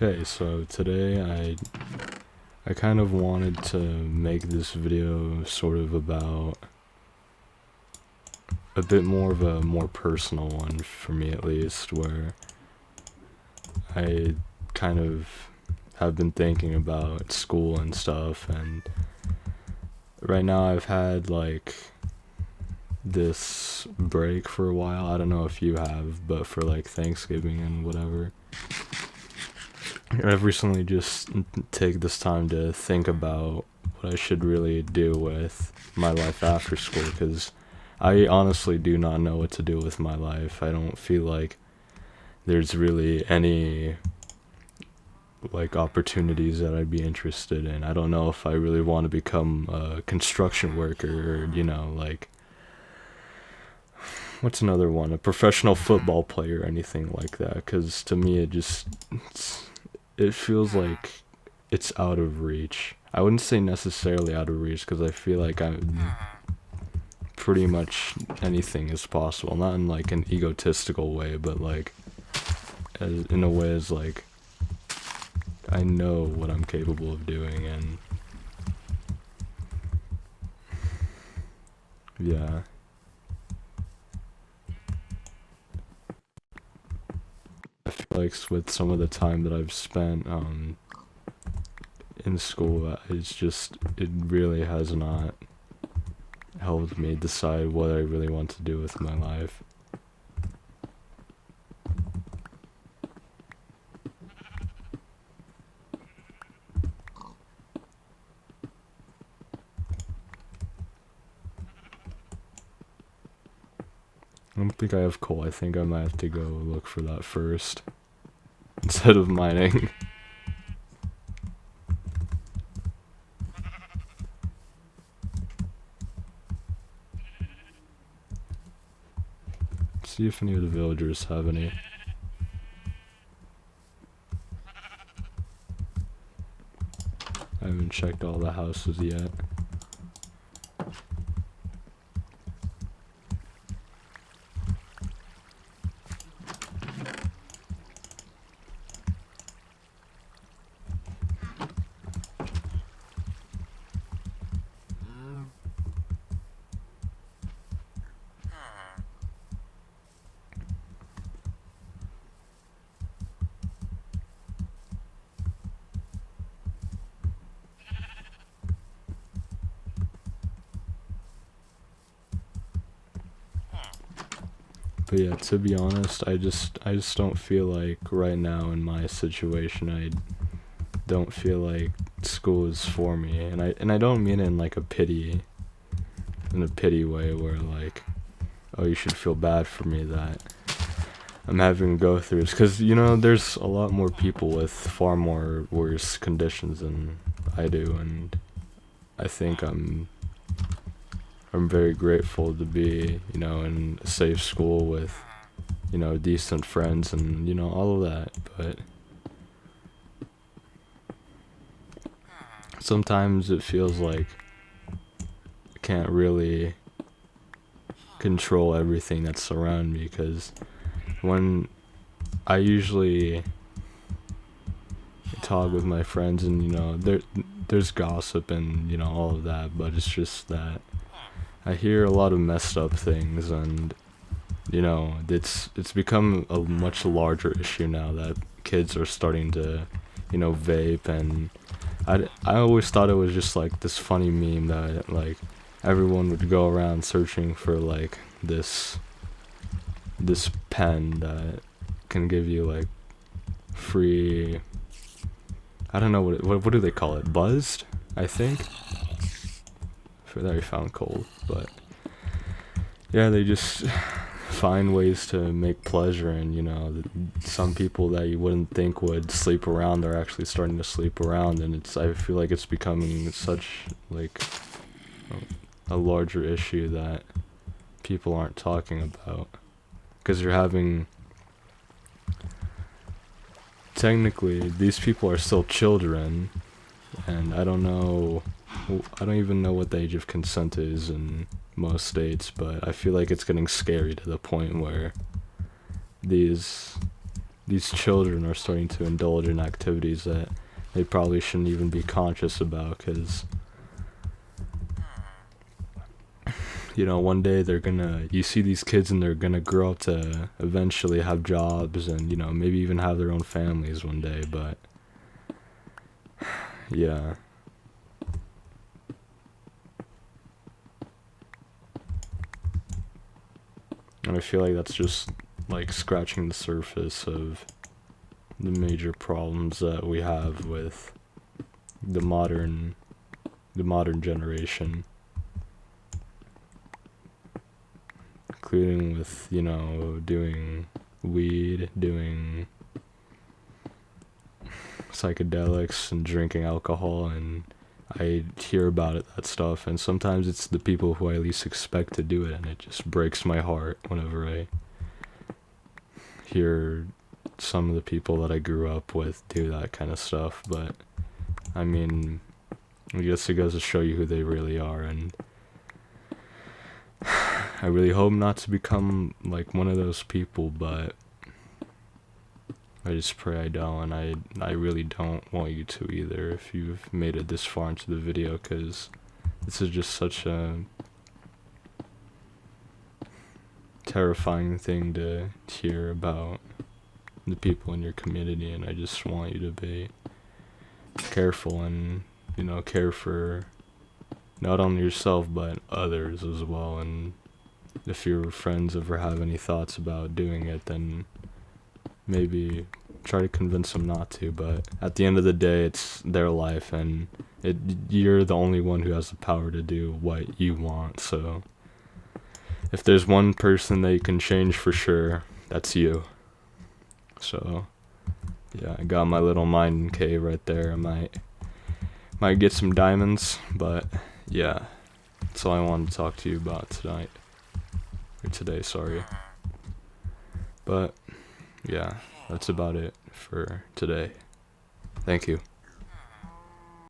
Okay, so today I kind of wanted to make this video sort of about a bit more of a more personal one for me at least, where I kind of have been thinking about school and stuff, and right now I've had like this break for a while. I don't know if you have, but for like Thanksgiving and whatever, I've recently just take this time to think about what I should really do with my life after school, because I honestly do not know what to do with my life. I don't feel like there's really any like opportunities that I'd be interested in. I don't know if I really want to become a construction worker, or like what's another one, a professional football player or anything like that, because to me it feels like it's out of reach. I wouldn't say necessarily out of reach, because I feel like I'm pretty much anything is possible. Not in like an egotistical way, but like in a way as like I know what I'm capable of doing, and yeah. I feel like with some of the time that I've spent in school, it really has not helped me decide what I really want to do with my life. I don't think I have coal. I think I might have to go look for that first instead of mining. See if any of the villagers have any. I haven't checked all the houses yet. But yeah, to be honest, I just don't feel like right now in my situation, I don't feel like school is for me, and I don't mean it in like in a pity way where like, oh, you should feel bad for me that I'm having to go through this, because there's a lot more people with far more worse conditions than I do, and I think I'm very grateful to be, in a safe school with, decent friends and, all of that. But sometimes it feels like I can't really control everything that's around me, because when I usually talk with my friends and, there's gossip and, all of that, but it's just that I hear a lot of messed up things, and it's become a much larger issue now that kids are starting to vape. And I always thought it was just like this funny meme that like everyone would go around searching for like this pen that can give you like free, I don't know what do they call it, buzzed, I think, for that we found cold. But yeah, they just find ways to make pleasure, and some people that you wouldn't think would sleep around are actually starting to sleep around, and I feel like it's becoming such like a larger issue that people aren't talking about, because you're having, technically these people are still children, and I don't even know what the age of consent is in most states, but I feel like it's getting scary to the point where these these children are starting to indulge in activities that they probably shouldn't even be conscious about, because you know, one day you see these kids and they're gonna grow up to eventually have jobs and, you know, maybe even have their own families one day, but yeah. And I feel like that's just like scratching the surface of the major problems that we have with the modern generation, including with, you know, doing weed, doing psychedelics and drinking alcohol, and I hear about it, that stuff, and sometimes it's the people who I least expect to do it, and it just breaks my heart whenever I hear some of the people that I grew up with do that kind of stuff. But I mean, I guess it goes to show you who they really are, and I really hope not to become like one of those people, but I just pray I don't, and I really don't want you to either if you've made it this far into the video, because this is just such a terrifying thing to hear about the people in your community, and I just want you to be careful and, you know, care for not only yourself but others as well. And if your friends ever have any thoughts about doing it, then maybe try to convince them not to, but at the end of the day, it's their life, and you're the only one who has the power to do what you want. So if there's one person that you can change for sure, that's you. So yeah, I got my little mining cave right there. I might get some diamonds, but yeah, that's all I wanted to talk to you about tonight, or today, sorry. But yeah, that's about it for today. Thank you.